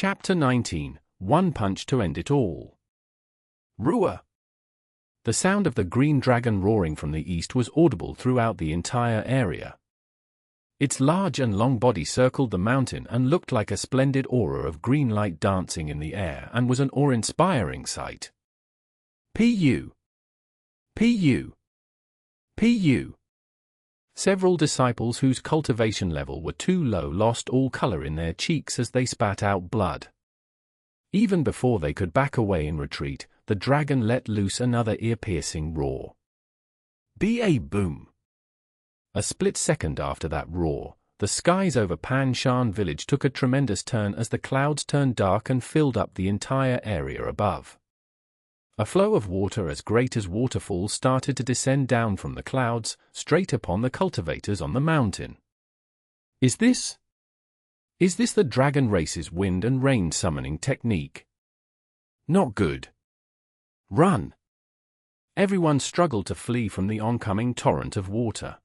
Chapter 19, One Punch to End It All. Roar! The sound of the green dragon roaring from the east was audible throughout the entire area. Its large and long body circled the mountain and looked like a splendid aura of green light dancing in the air and was an awe-inspiring sight. Pu! Pu! Pu! Several disciples whose cultivation level were too low lost all color in their cheeks as they spat out blood. Even before they could back away in retreat, the dragon let loose another ear-piercing roar. Ba-boom! A split second after that roar, the skies over Pan Shan village took a tremendous turn as the clouds turned dark and filled up the entire area above. A flow of water as great as waterfalls started to descend down from the clouds, straight upon the cultivators on the mountain. Is this the dragon race's wind and rain summoning technique? Not good. Run! Everyone struggled to flee from the oncoming torrent of water.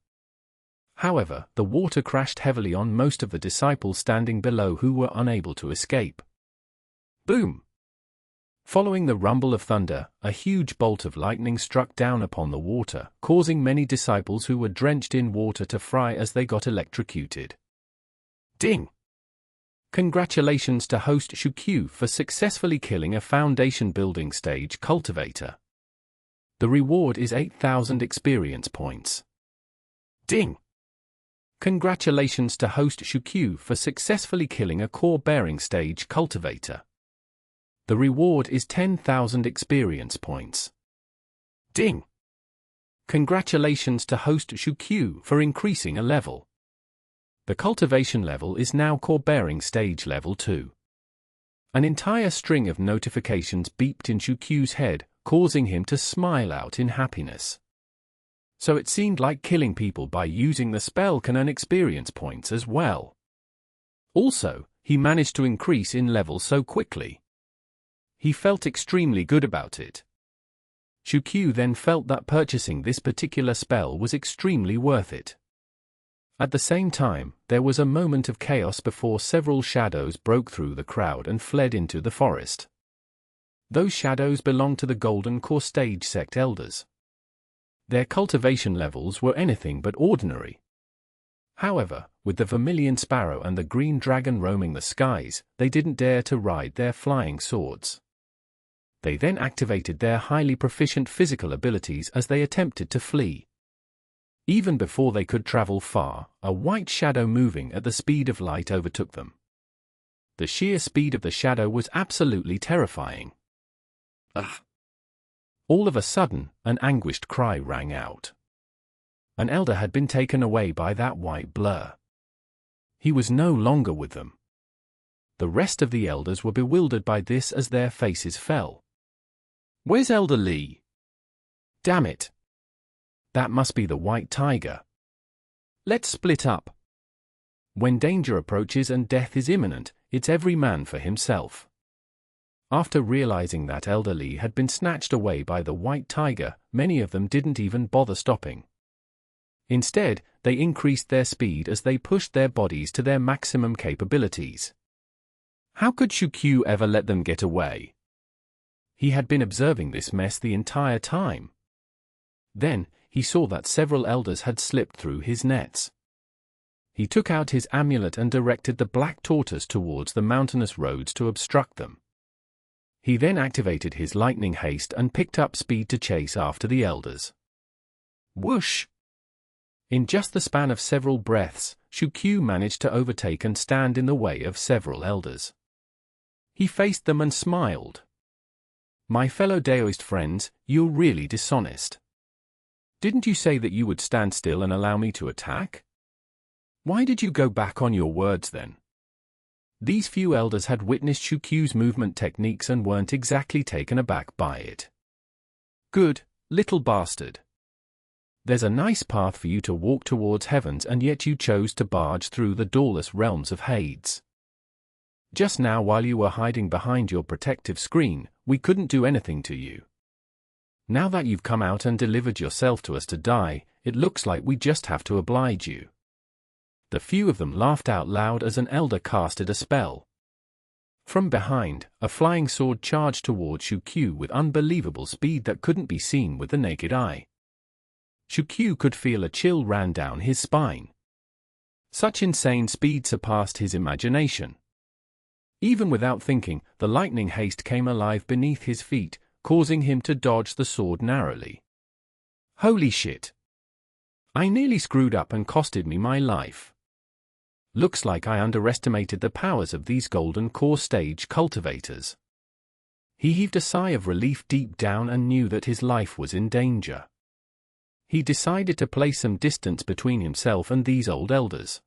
However, the water crashed heavily on most of the disciples standing below who were unable to escape. Boom! Following the rumble of thunder, a huge bolt of lightning struck down upon the water, causing many disciples who were drenched in water to fry as they got electrocuted. Ding! Congratulations to host Xianxia for successfully killing a foundation building stage cultivator. The reward is 8,000 experience points. Ding! Congratulations to host Xianxia for successfully killing a core bearing stage cultivator. The reward is 10,000 experience points. Ding! Congratulations to host Xianxia for increasing a level. The cultivation level is now core bearing stage level 2. An entire string of notifications beeped in Xianxia's head, causing him to smile out in happiness. So it seemed like killing people by using the spell can earn experience points as well. Also, he managed to increase in level so quickly. He felt extremely good about it. Xianxia then felt that purchasing this particular spell was extremely worth it. At the same time, there was a moment of chaos before several shadows broke through the crowd and fled into the forest. Those shadows belonged to the Golden Core Stage Sect Elders. Their cultivation levels were anything but ordinary. However, with the Vermilion Sparrow and the Green Dragon roaming the skies, they didn't dare to ride their flying swords. They then activated their highly proficient physical abilities as they attempted to flee. Even before they could travel far, a white shadow moving at the speed of light overtook them. The sheer speed of the shadow was absolutely terrifying. Ugh! All of a sudden, an anguished cry rang out. An elder had been taken away by that white blur. He was no longer with them. The rest of the elders were bewildered by this as their faces fell. Where's Elder Li? Damn it! That must be the white tiger. Let's split up. When danger approaches and death is imminent, it's every man for himself. After realizing that Elder Li had been snatched away by the white tiger, many of them didn't even bother stopping. Instead, they increased their speed as they pushed their bodies to their maximum capabilities. How could Xianxia ever let them get away? He had been observing this mess the entire time. Then, he saw that several elders had slipped through his nets. He took out his amulet and directed the black tortoise towards the mountainous roads to obstruct them. He then activated his lightning haste and picked up speed to chase after the elders. Whoosh! In just the span of several breaths, Xianxia managed to overtake and stand in the way of several elders. He faced them and smiled. My fellow Daoist friends, you're really dishonest. Didn't you say that you would stand still and allow me to attack? Why did you go back on your words then? These few elders had witnessed Xianxia's movement techniques and weren't exactly taken aback by it. Good, little bastard. There's a nice path for you to walk towards heavens and yet you chose to barge through the doorless realms of Hades. Just now while you were hiding behind your protective screen, we couldn't do anything to you. Now that you've come out and delivered yourself to us to die, it looks like we just have to oblige you. The few of them laughed out loud as an elder casted a spell. From behind, a flying sword charged toward Q with unbelievable speed that couldn't be seen with the naked eye. Q could feel a chill ran down his spine. Such insane speed surpassed his imagination. Even without thinking, the lightning haste came alive beneath his feet, causing him to dodge the sword narrowly. Holy shit! I nearly screwed up and costed me my life. Looks like I underestimated the powers of these golden core stage cultivators. He heaved a sigh of relief deep down and knew that his life was in danger. He decided to place some distance between himself and these old elders.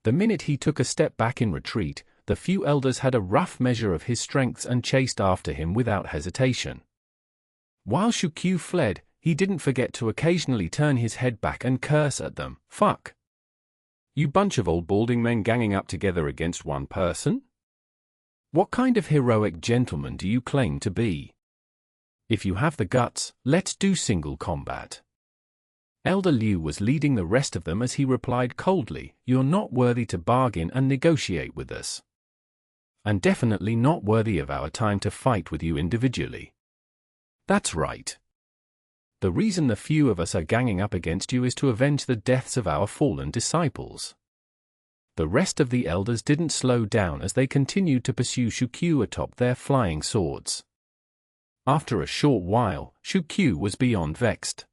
The minute he took a step back in retreat, the few elders had a rough measure of his strengths and chased after him without hesitation. While Q fled, he didn't forget to occasionally turn his head back and curse at them. Fuck! You bunch of old balding men ganging up together against one person? What kind of heroic gentleman do you claim to be? If you have the guts, let's do single combat. Elder Liu was leading the rest of them as he replied coldly, "You're not worthy to bargain and negotiate with us. And definitely not worthy of our time to fight with you individually. That's right. The reason the few of us are ganging up against you is to avenge the deaths of our fallen disciples." The rest of the elders didn't slow down as they continued to pursue Q atop their flying swords. After a short while, Q was beyond vexed.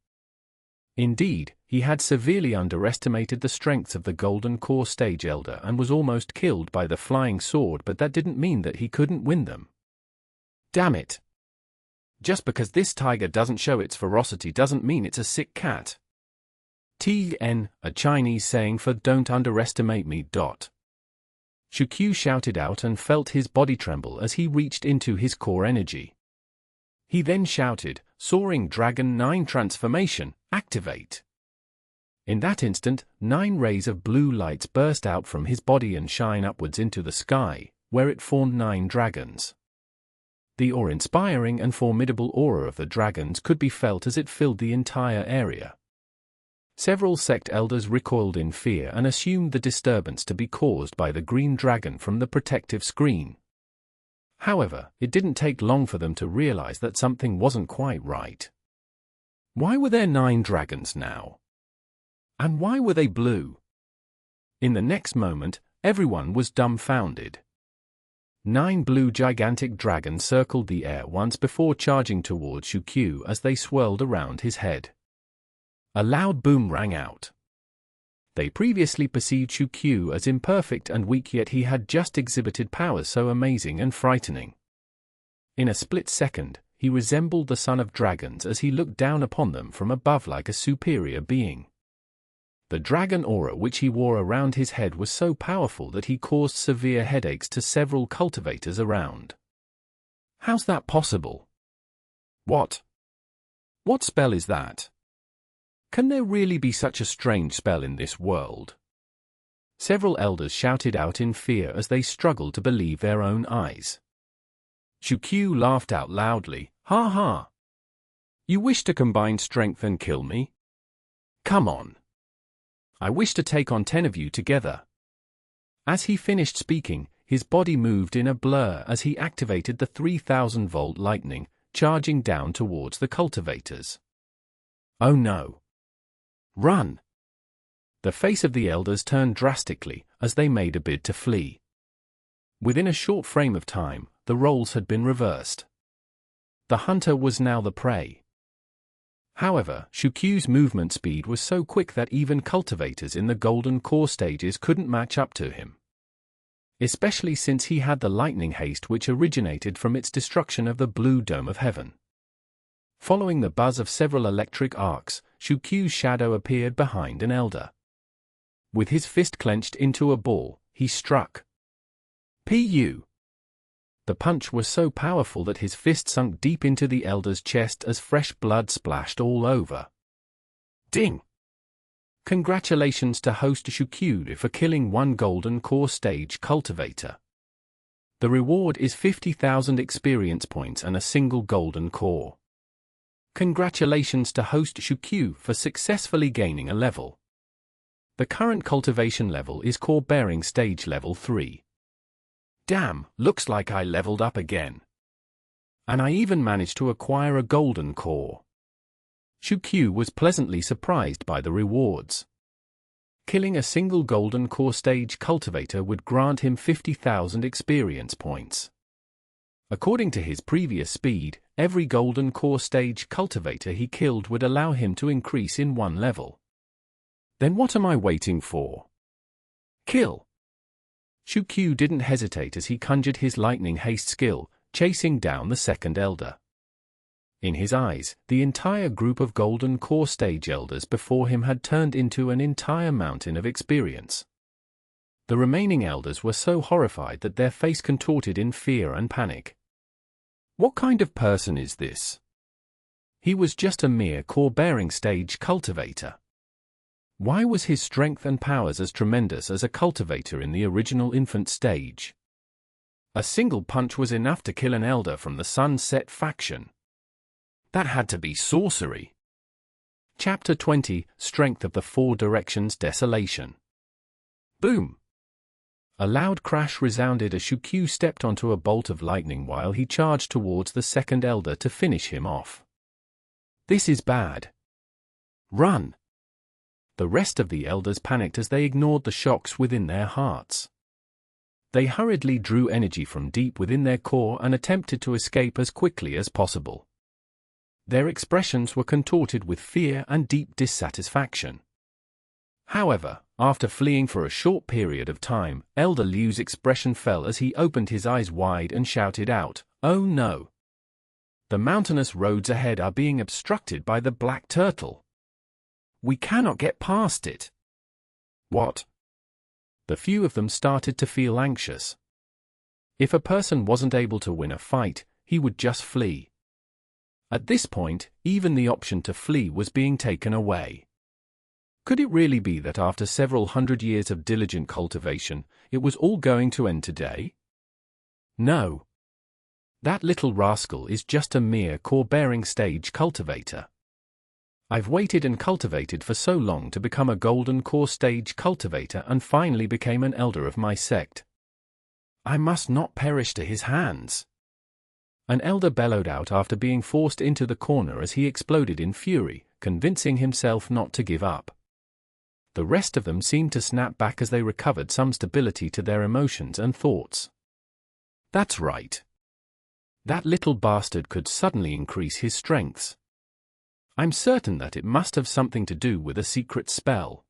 Indeed, he had severely underestimated the strengths of the Golden Core Stage Elder and was almost killed by the flying sword, but that didn't mean that he couldn't win them. Damn it! Just because this tiger doesn't show its ferocity doesn't mean it's a sick cat. TN, a Chinese saying for don't underestimate me. Q shouted out and felt his body tremble as he reached into his core energy. He then shouted, "Soaring Dragon 9 transformation, activate." In that instant, 9 rays of blue lights burst out from his body and shine upwards into the sky, where it formed 9 dragons. The awe-inspiring and formidable aura of the dragons could be felt as it filled the entire area. Several sect elders recoiled in fear and assumed the disturbance to be caused by the green dragon from the protective screen. However, it didn't take long for them to realize that something wasn't quite right. Why were there 9 dragons now? And why were they blue? In the next moment, everyone was dumbfounded. 9 blue gigantic dragons circled the air once before charging towards Q as they swirled around his head. A loud boom rang out. They previously perceived Q as imperfect and weak, yet he had just exhibited powers so amazing and frightening. In a split second, he resembled the son of dragons as he looked down upon them from above like a superior being. The dragon aura which he wore around his head was so powerful that he caused severe headaches to several cultivators around. How's that possible? What spell is that? Can there really be such a strange spell in this world? Several elders shouted out in fear as they struggled to believe their own eyes. Q laughed out loudly, "Ha ha! You wish to combine strength and kill me? Come on. I wish to take on 10 of you together." As he finished speaking, his body moved in a blur as he activated the 3000-volt lightning, charging down towards the cultivators. Oh no! Run! The face of the elders turned drastically as they made a bid to flee. Within a short frame of time, the roles had been reversed. The hunter was now the prey. However, Q's movement speed was so quick that even cultivators in the golden core stages couldn't match up to him. Especially since he had the lightning haste which originated from its destruction of the blue dome of heaven. Following the buzz of several electric arcs, Q's shadow appeared behind an elder. With his fist clenched into a ball, he struck. Pu! The punch was so powerful that his fist sunk deep into the elder's chest as fresh blood splashed all over. Ding! Congratulations to host Q for killing 1 golden core stage cultivator. The reward is 50,000 experience points and a single golden core. Congratulations to host Q for successfully gaining a level. The current cultivation level is core bearing stage level 3. Damn, looks like I leveled up again. And I even managed to acquire a golden core. Ch.19 was pleasantly surprised by the rewards. Killing a single golden core stage cultivator would grant him 50,000 experience points. According to his previous speed, every golden core stage cultivator he killed would allow him to increase in 1 level. Then what am I waiting for? Kill! Ch.19 didn't hesitate as he conjured his lightning haste skill, chasing down the second elder. In his eyes, the entire group of golden core stage elders before him had turned into an entire mountain of experience. The remaining elders were so horrified that their face contorted in fear and panic. What kind of person is this? He was just a mere core-bearing stage cultivator. Why was his strength and powers as tremendous as a cultivator in the original infant stage? A single punch was enough to kill an elder from the Sunset faction. That had to be sorcery. Chapter 20, Strength of the Four Directions Desolation. Boom! A loud crash resounded as Ch.19 stepped onto a bolt of lightning while he charged towards the second elder to finish him off. This is bad. Run! The rest of the elders panicked as they ignored the shocks within their hearts. They hurriedly drew energy from deep within their core and attempted to escape as quickly as possible. Their expressions were contorted with fear and deep dissatisfaction. However, after fleeing for a short period of time, Elder Liu's expression fell as he opened his eyes wide and shouted out, "Oh no! The mountainous roads ahead are being obstructed by the black turtle. We cannot get past it." What? The few of them started to feel anxious. If a person wasn't able to win a fight, he would just flee. At this point, even the option to flee was being taken away. Could it really be that after several hundred years of diligent cultivation, it was all going to end today? No. That little rascal is just a mere core-bearing stage cultivator. I've waited and cultivated for so long to become a golden core stage cultivator and finally became an elder of my sect. I must not perish to his hands. An elder bellowed out after being forced into the corner as he exploded in fury, convincing himself not to give up. The rest of them seemed to snap back as they recovered some stability to their emotions and thoughts. That's right. That little bastard could suddenly increase his strengths. I'm certain that it must have something to do with a secret spell.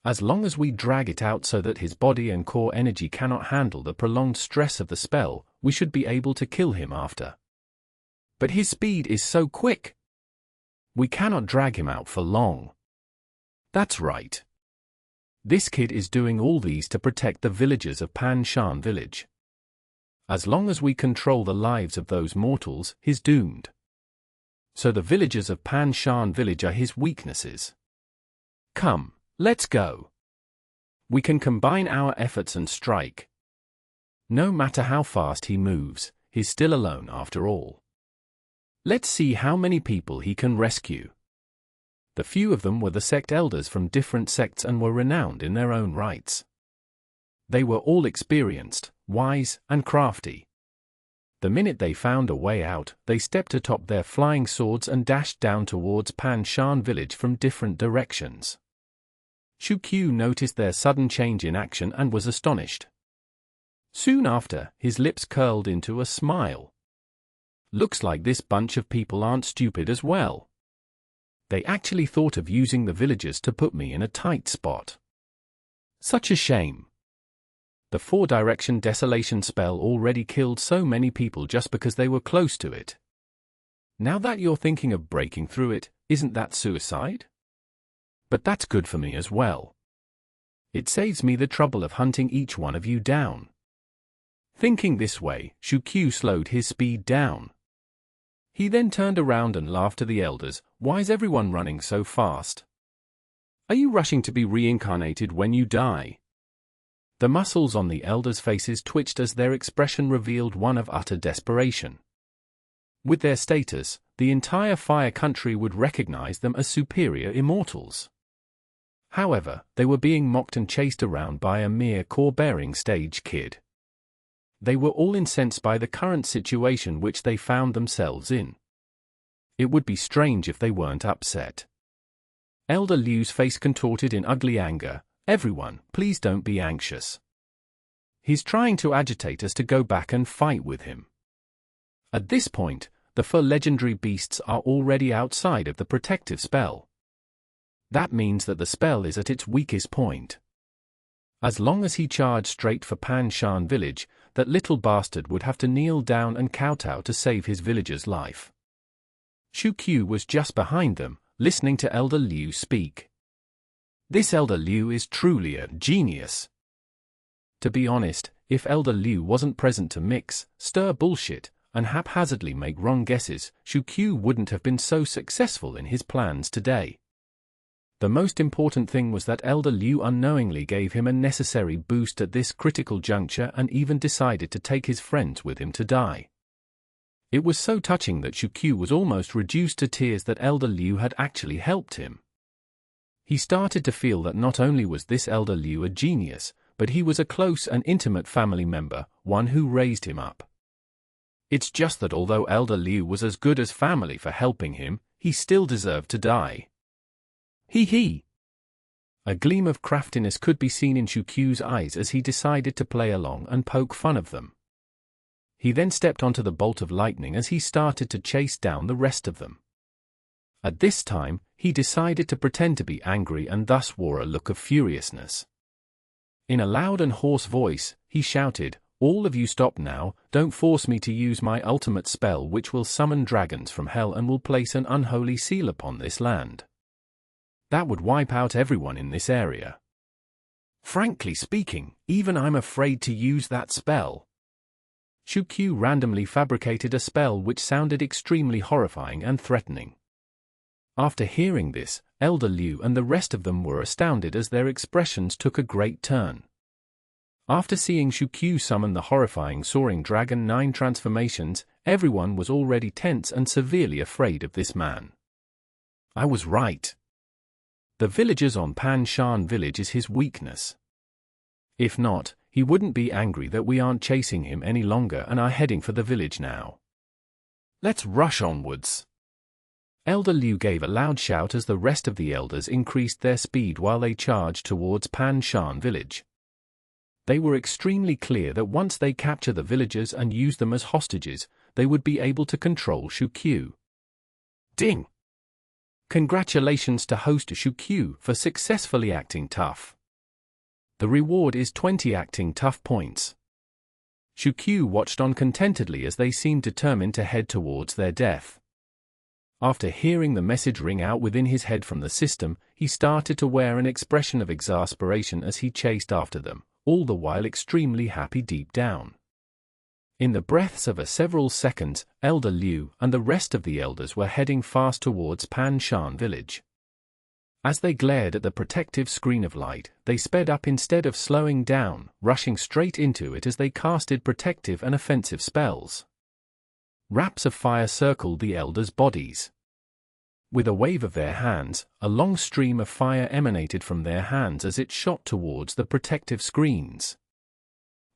As long as we drag it out so that his body and core energy cannot handle the prolonged stress of the spell, we should be able to kill him after. But his speed is so quick. We cannot drag him out for long. That's right. This kid is doing all these to protect the villagers of Pan Shan village. As long as we control the lives of those mortals, he's doomed. So the villagers of Pan Shan village are his weaknesses. Come, let's go. We can combine our efforts and strike. No matter how fast he moves, he's still alone after all. Let's see how many people he can rescue. The few of them were the sect elders from different sects and were renowned in their own rights. They were all experienced, wise, and crafty. The minute they found a way out, they stepped atop their flying swords and dashed down towards Pan Shan village from different directions. Ch.19 noticed their sudden change in action and was astonished. Soon after, his lips curled into a smile. Looks like this bunch of people aren't stupid as well. They actually thought of using the villagers to put me in a tight spot. Such a shame. The four-direction desolation spell already killed so many people just because they were close to it. Now that you're thinking of breaking through it, isn't that suicide? But that's good for me as well. It saves me the trouble of hunting each one of you down. Thinking this way, Ch.19 slowed his speed down. He then turned around and laughed to the elders. Why's everyone running so fast? Are you rushing to be reincarnated when you die? The muscles on the elders' faces twitched as their expression revealed one of utter desperation. With their status, the entire Fire Country would recognize them as superior immortals. However, they were being mocked and chased around by a mere core-bearing stage kid. They were all incensed by the current situation which they found themselves in. It would be strange if they weren't upset. Elder Liu's face contorted in ugly anger. "Everyone, please don't be anxious. He's trying to agitate us to go back and fight with him." At this point, the 4 legendary beasts are already outside of the protective spell. That means that the spell is at its weakest point. As long as he charged straight for Pan Shan village, that little bastard would have to kneel down and kowtow to save his villager's life. Shu Qiu was just behind them, listening to Elder Liu speak. This Elder Liu is truly a genius. To be honest, if Elder Liu wasn't present to mix, stir bullshit, and haphazardly make wrong guesses, Shu Qiu wouldn't have been so successful in his plans today. The most important thing was that Elder Liu unknowingly gave him a necessary boost at this critical juncture and even decided to take his friends with him to die. It was so touching that Shu Qiu was almost reduced to tears that Elder Liu had actually helped him. He started to feel that not only was this Elder Liu a genius, but he was a close and intimate family member, one who raised him up. It's just that although Elder Liu was as good as family for helping him, he still deserved to die. Hee. A gleam of craftiness could be seen in Shu Qiu's eyes as he decided to play along and poke fun of them. He then stepped onto the bolt of lightning as he started to chase down the rest of them. At this time, he decided to pretend to be angry and thus wore a look of furiousness. In a loud and hoarse voice, he shouted, "All of you stop now, don't force me to use my ultimate spell which will summon dragons from hell and will place an unholy seal upon this land. That would wipe out everyone in this area. Frankly speaking, even I'm afraid to use that spell." Shu Qiu randomly fabricated a spell which sounded extremely horrifying and threatening. After hearing this, Elder Liu and the rest of them were astounded as their expressions took a great turn. After seeing Shu Qiu summon the horrifying soaring dragon 9 transformations, everyone was already tense and severely afraid of this man. I was right. The villagers on Pan Shan village is his weakness. If not, he wouldn't be angry that we aren't chasing him any longer and are heading for the village now. Let's rush onwards. Elder Liu gave a loud shout as the rest of the elders increased their speed while they charged towards Pan Shan village. They were extremely clear that once they capture the villagers and use them as hostages, they would be able to control Shu Qiu. Ding! Congratulations to host Shu Qiu for successfully acting tough. The reward is 20 acting tough points. Shu Qiu watched on contentedly as they seemed determined to head towards their death. After hearing the message ring out within his head from the system, he started to wear an expression of exasperation as he chased after them, all the while extremely happy deep down. In the breaths of several seconds, Elder Liu and the rest of the elders were heading fast towards Pan Shan village. As they glared at the protective screen of light, they sped up instead of slowing down, rushing straight into it as they casted protective and offensive spells. Raps of fire circled the elders' bodies. With a wave of their hands, a long stream of fire emanated from their hands as it shot towards the protective screens.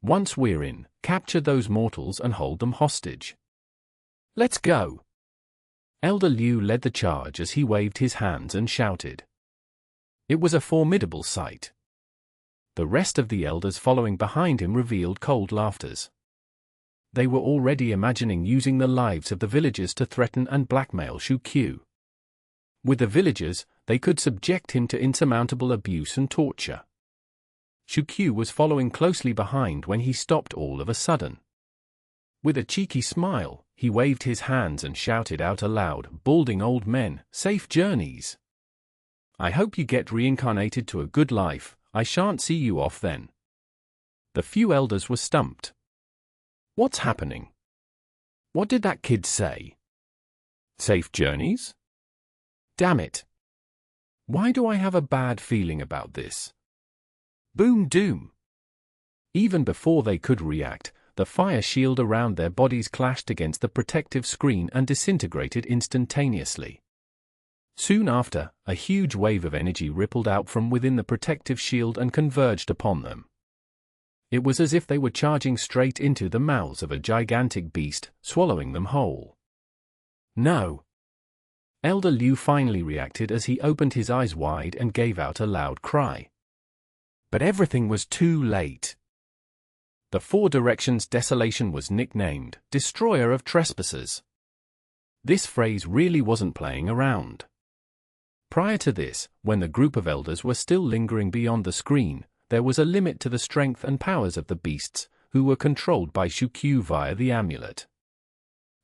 Once we're in, capture those mortals and hold them hostage. Let's go! Elder Liu led the charge as he waved his hands and shouted. It was a formidable sight. The rest of the elders following behind him revealed cold laughters. They were already imagining using the lives of the villagers to threaten and blackmail Shu Qiu. With the villagers, they could subject him to insurmountable abuse and torture. Shu Qiu was following closely behind when he stopped all of a sudden. With a cheeky smile, he waved his hands and shouted out aloud, "Balding old men, safe journeys. I hope you get reincarnated to a good life, I shan't see you off then." The few elders were stumped. What's happening? What did that kid say? Safe journeys? Damn it. Why do I have a bad feeling about this? Boom doom. Even before they could react, the fire shield around their bodies clashed against the protective screen and disintegrated instantaneously. Soon after, a huge wave of energy rippled out from within the protective shield and converged upon them. It was as if they were charging straight into the mouths of a gigantic beast, swallowing them whole. No! Elder Liu finally reacted as he opened his eyes wide and gave out a loud cry. But everything was too late. The Four Directions Desolation was nicknamed Destroyer of Trespassers. This phrase really wasn't playing around. Prior to this, when the group of elders were still lingering beyond the screen, there was a limit to the strength and powers of the beasts, who were controlled by Xianxia via the amulet.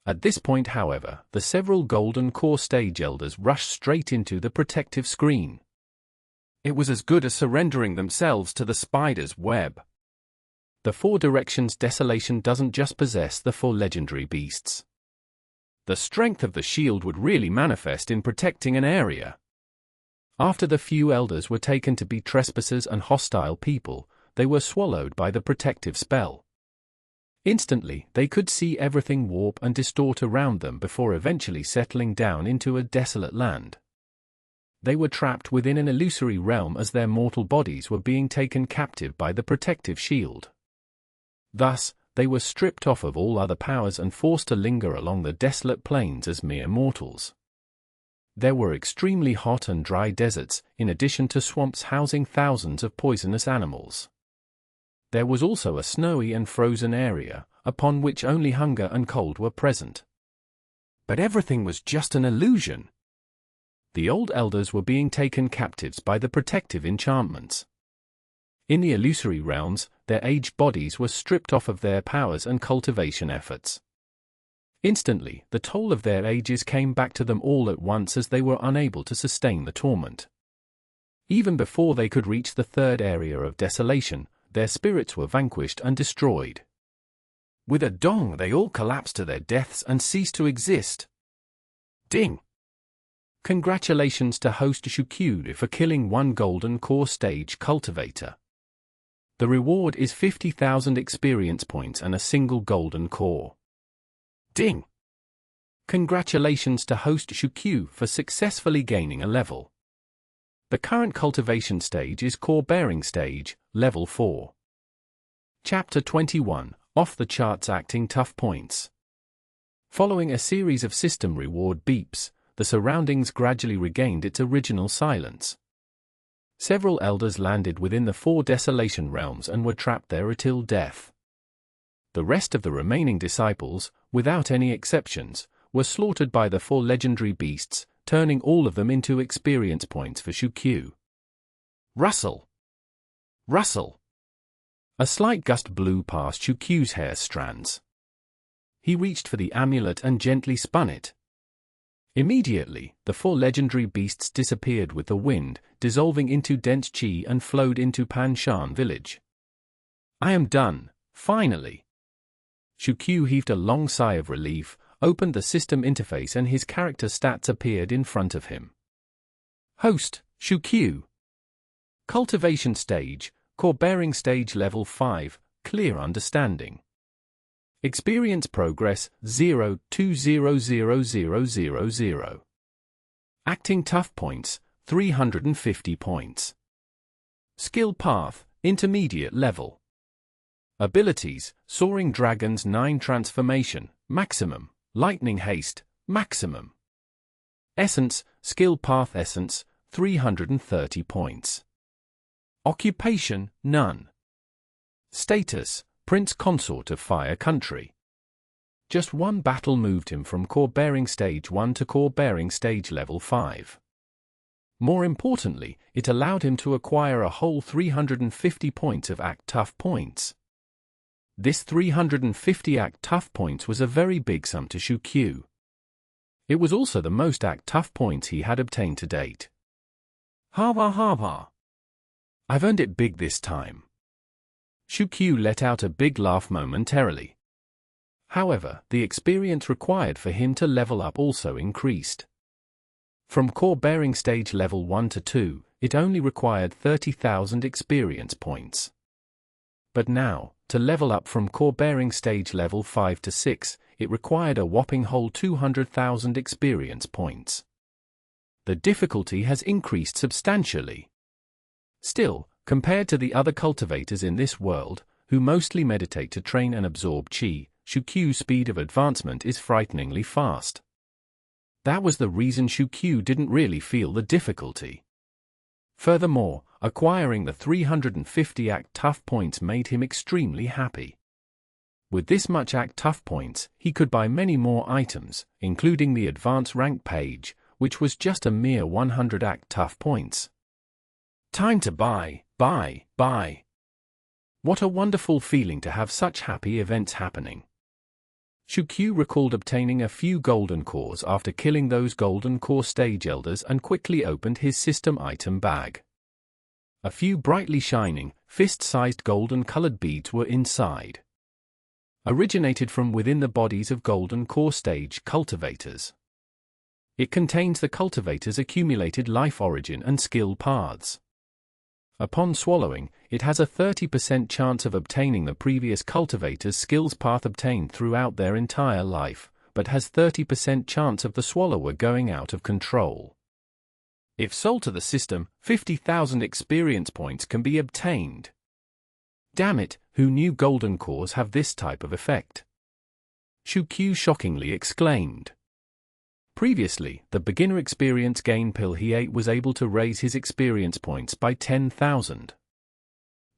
At this point, however, the several Golden Core stage elders rushed straight into the protective screen. It was as good as surrendering themselves to the spider's web. The Four Directions Desolation doesn't just possess the four legendary beasts. The strength of the shield would really manifest in protecting an area. After the few elders were taken to be trespassers and hostile people, they were swallowed by the protective spell. Instantly, they could see everything warp and distort around them before eventually settling down into a desolate land. They were trapped within an illusory realm as their mortal bodies were being taken captive by the protective shield. Thus, they were stripped off of all other powers and forced to linger along the desolate plains as mere mortals. There were extremely hot and dry deserts, in addition to swamps housing thousands of poisonous animals. There was also a snowy and frozen area, upon which only hunger and cold were present. But everything was just an illusion. The old elders were being taken captives by the protective enchantments. In the illusory realms, their aged bodies were stripped off of their powers and cultivation efforts. Instantly, the toll of their ages came back to them all at once as they were unable to sustain the torment. Even before they could reach the third area of desolation, their spirits were vanquished and destroyed. With a dong, they all collapsed to their deaths and ceased to exist. Ding! Congratulations to host Xianxia for killing one Golden Core stage cultivator. The reward is 50,000 experience points and a single Golden Core. Ding! Congratulations to host Xianxia for successfully gaining a level. The current cultivation stage is Core Bearing Stage, Level 4. Chapter 21, Off the Charts Acting Tough Points. Following a series of system reward beeps, the surroundings gradually regained its original silence. Several elders landed within the four desolation realms and were trapped there until death. The rest of the remaining disciples, without any exceptions, were slaughtered by the four legendary beasts, turning all of them into experience points for Xianxia. Rustle! Rustle! A slight gust blew past Xianxia's hair strands. He reached for the amulet and gently spun it. Immediately, the four legendary beasts disappeared with the wind, dissolving into dense qi and flowed into Panshan village. I am done, finally. Xianxia heaved a long sigh of relief, opened the system interface and his character stats appeared in front of him. Host, Xianxia. Cultivation Stage, Core Bearing Stage Level 5, Clear Understanding. Experience Progress 0.200000. Acting Tough Points 350 points. Skill Path Intermediate Level. Abilities: Soaring Dragons 9 Transformation, Maximum, Lightning Haste, Maximum. Essence, Skill Path Essence, 330 points. Occupation, None. Status, Prince Consort of Fire Country. Just one battle moved him from Core Bearing Stage 1 to Core Bearing Stage Level 5. More importantly, it allowed him to acquire a whole 350 points of Act Tough points. This 350 Act Tough points was a very big sum to Xianxia. It was also the most Act Tough points he had obtained to date. Ha ha ha ha. I've earned it big this time. Xianxia let out a big laugh momentarily. However, the experience required for him to level up also increased. From Core Bearing Stage Level 1 to 2, it only required 30,000 experience points. But now, to level up from Core Bearing Stage Level 5 to 6, it required a whopping whole 200,000 experience points. The difficulty has increased substantially. Still, compared to the other cultivators in this world, who mostly meditate to train and absorb qi, Shuqiu's speed of advancement is frighteningly fast. That was the reason Shuqiu didn't really feel the difficulty. Furthermore, acquiring the 350 act tough points made him extremely happy. With this much act tough points, he could buy many more items, including the advanced rank page, which was just a mere 100 act tough points. Time to buy. What a wonderful feeling to have such happy events happening. Shuqiu recalled obtaining a few golden cores after killing those golden core stage elders and quickly opened his system item bag. A few brightly shining, fist-sized golden-colored beads were inside. Originated from within the bodies of golden core stage cultivators. It contains the cultivators' accumulated life origin and skill paths. Upon swallowing, it has a 30% chance of obtaining the previous cultivator's skills path obtained throughout their entire life, but has 30% chance of the swallower going out of control. If sold to the system, 50,000 experience points can be obtained. Damn it, who knew golden cores have this type of effect? Shuqiu shockingly exclaimed. Previously, the beginner experience gain pill he ate was able to raise his experience points by 10,000.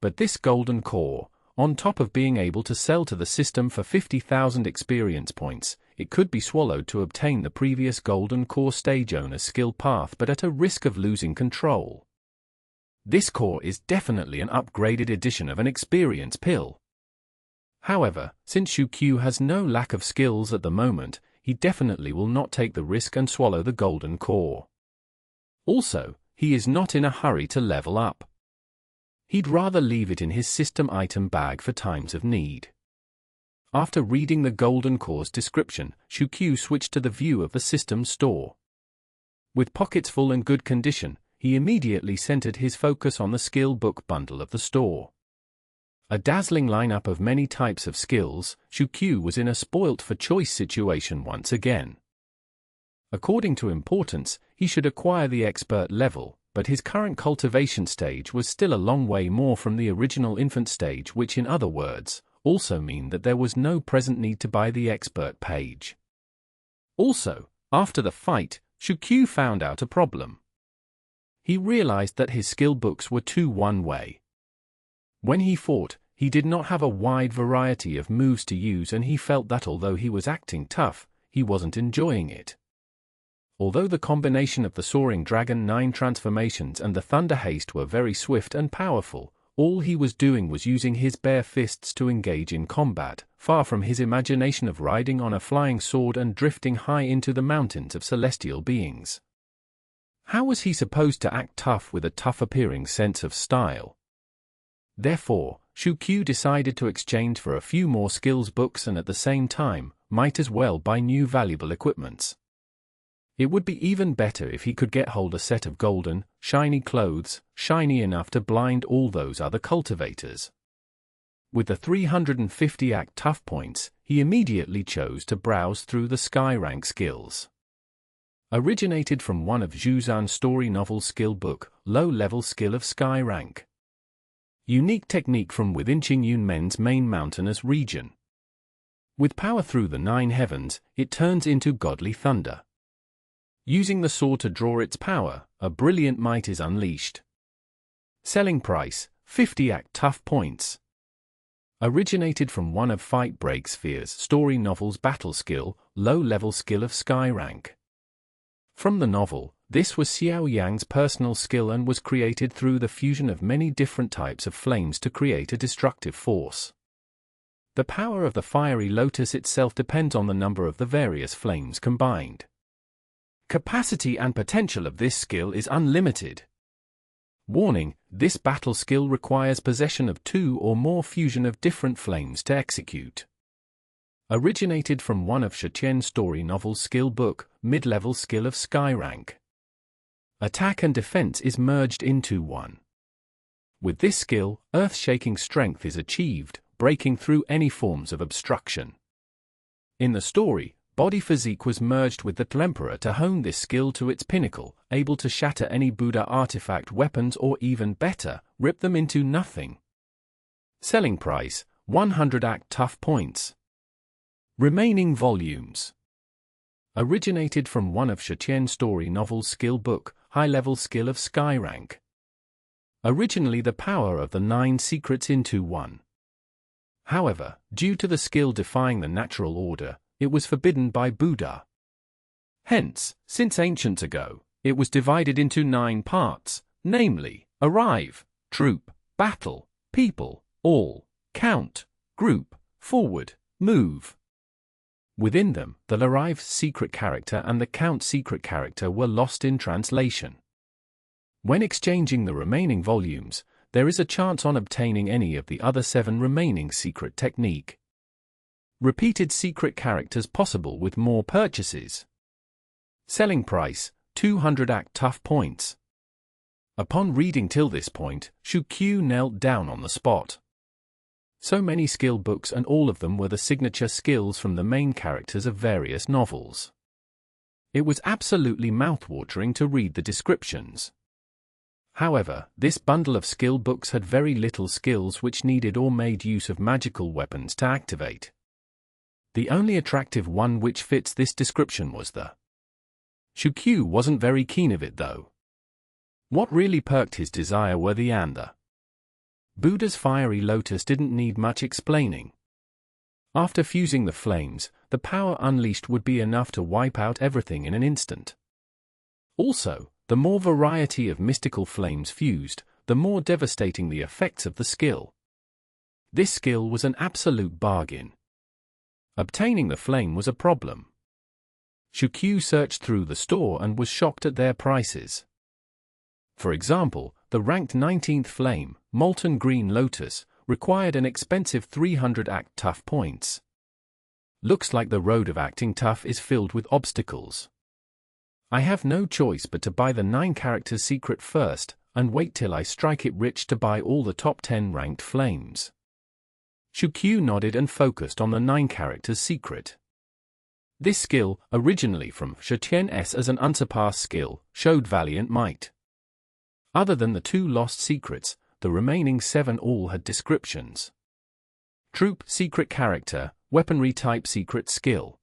But this golden core, on top of being able to sell to the system for 50,000 experience points, it could be swallowed to obtain the previous golden core stage owner's skill path but at a risk of losing control. This core is definitely an upgraded edition of an experience pill. However, since Shuqiu has no lack of skills at the moment, he definitely will not take the risk and swallow the golden core. Also, he is not in a hurry to level up. He'd rather leave it in his system item bag for times of need. After reading the golden core's description, Shuqiu switched to the view of the system store. With pockets full and good condition, he immediately centered his focus on the skill book bundle of the store. A dazzling lineup of many types of skills, Shuqiu was in a spoilt-for-choice situation once again. According to importance, he should acquire the expert level, but his current cultivation stage was still a long way more from the original infant stage, which in other words, also mean that there was no present need to buy the expert page. Also, after the fight, Shuqiu found out a problem. He realized that his skill books were too one-way. When he fought, he did not have a wide variety of moves to use, and he felt that although he was acting tough, he wasn't enjoying it. Although the combination of the Soaring Dragon 9 transformations and the Thunder Haste were very swift and powerful, all he was doing was using his bare fists to engage in combat, far from his imagination of riding on a flying sword and drifting high into the mountains of celestial beings. How was he supposed to act tough with a tough-appearing sense of style? Therefore, Shuqiu decided to exchange for a few more skills books and at the same time, might as well buy new valuable equipments. It would be even better if he could get hold a set of golden, shiny clothes, shiny enough to blind all those other cultivators. With the 350 act tough points, he immediately chose to browse through the sky rank skills. Originated from one of Zhu Zan's story novel skill book, low-level skill of sky rank. Unique technique from within Qingyun Men's main mountainous region. With power through the 9 heavens, it turns into godly thunder. Using the sword to draw its power, a brilliant might is unleashed. Selling price, 50 act tough points. Originated from one of Fight Break Sphere's story novels battle skill, low-level skill of sky rank. From the novel, this was Xiao Yang's personal skill and was created through the fusion of many different types of flames to create a destructive force. The power of the fiery lotus itself depends on the number of the various flames combined. Capacity and potential of this skill is unlimited. Warning, this battle skill requires possession of 2 or more fusion of different flames to execute. Originated from one of Shiqian's story novel skill book, mid-level skill of sky rank. Attack and defense is merged into one. With this skill, earth-shaking strength is achieved, breaking through any forms of obstruction. In the story, body physique was merged with the Tlemperor to hone this skill to its pinnacle, able to shatter any Buddha artifact weapons or even better, rip them into nothing. Selling price, 100 act tough points. Remaining volumes. Originated from one of Ch.19's story novels skill book, high-level skill of sky rank. Originally the power of the 9 secrets into 1. However, due to the skill defying the natural order, it was forbidden by Buddha. Hence, since ancient ago, it was divided into 9 parts, namely, arrive, troop, battle, people, all, count, group, forward, move. Within them, the arrive secret character and the count secret character were lost in translation. When exchanging the remaining volumes, there is a chance on obtaining any of the other 7 remaining secret technique. Repeated secret characters possible with more purchases. Selling price, 200 act tough points. Upon reading till this point, Xianxia knelt down on the spot. So many skill books and all of them were the signature skills from the main characters of various novels. It was absolutely mouth-watering to read the descriptions. However, this bundle of skill books had very little skills which needed or made use of magical weapons to activate. The only attractive one which fits this description was the Xianxia wasn't very keen of it though. What really perked his desire were the Buddha's fiery lotus didn't need much explaining. After fusing the flames, the power unleashed would be enough to wipe out everything in an instant. Also, the more variety of mystical flames fused, the more devastating the effects of the skill. This skill was an absolute bargain. Obtaining the flame was a problem. Xianxia searched through the store and was shocked at their prices. For example, the ranked 19th flame, Molten Green Lotus, required an expensive 300 act tough points. Looks like the road of acting tough is filled with obstacles. I have no choice but to buy the 9 characters secret first, and wait till I strike it rich to buy all the top 10 ranked flames. Xianxia nodded and focused on the 9 characters secret. This skill, originally from Ch.19 as an unsurpassed skill, showed valiant might. Other than the 2 lost secrets, the remaining 7 all had descriptions. Troop secret character, weaponry type secret skill.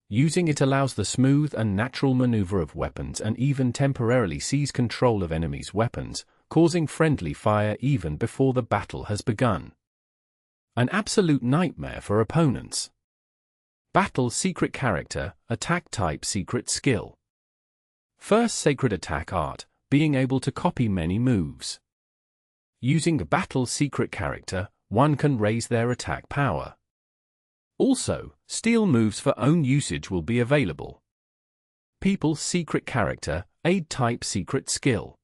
Using it allows the smooth and natural maneuver of weapons and even temporarily seize control of enemies' weapons, causing friendly fire even before the battle has begun. An absolute nightmare for opponents. Battle secret character, attack type secret skill. First sacred attack art, being able to copy many moves. Using a battle secret character, one can raise their attack power. Also, steal moves for own usage will be available. People secret character, aid type secret skill.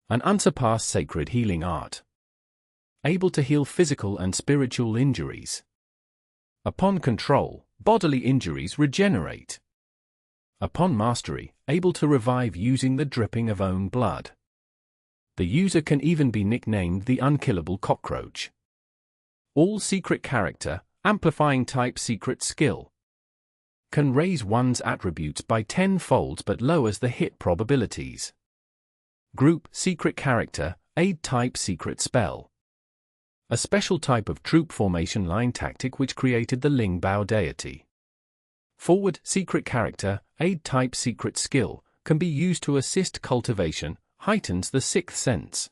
An unsurpassed sacred healing art. Able to heal physical and spiritual injuries. Upon control, bodily injuries regenerate. Upon mastery, able to revive using the dripping of own blood. The user can even be nicknamed the unkillable cockroach. All secret character, amplifying type secret skill. Can raise one's attributes by 10-fold but lowers the hit probabilities. Group secret character, aid type secret spell. A special type of troop formation line tactic which created the Ling Bao deity. Forward secret character, aid type secret skill, can be used to assist cultivation, heightens the 6th sense.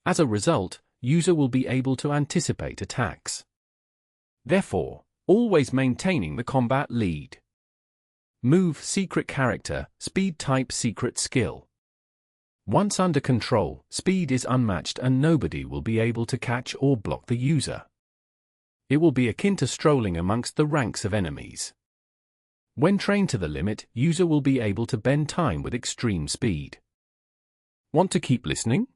As a result, user will be able to anticipate attacks. Therefore, always maintaining the combat lead. Move secret character, speed type secret skill. Once under control, speed is unmatched and nobody will be able to catch or block the user. It will be akin to strolling amongst the ranks of enemies. When trained to the limit, user will be able to bend time with extreme speed. Want to keep listening?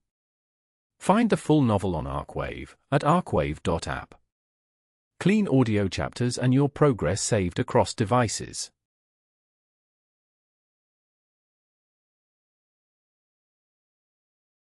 Find the full novel on Arcwave at arcwave.app. Clean audio chapters and your progress saved across devices.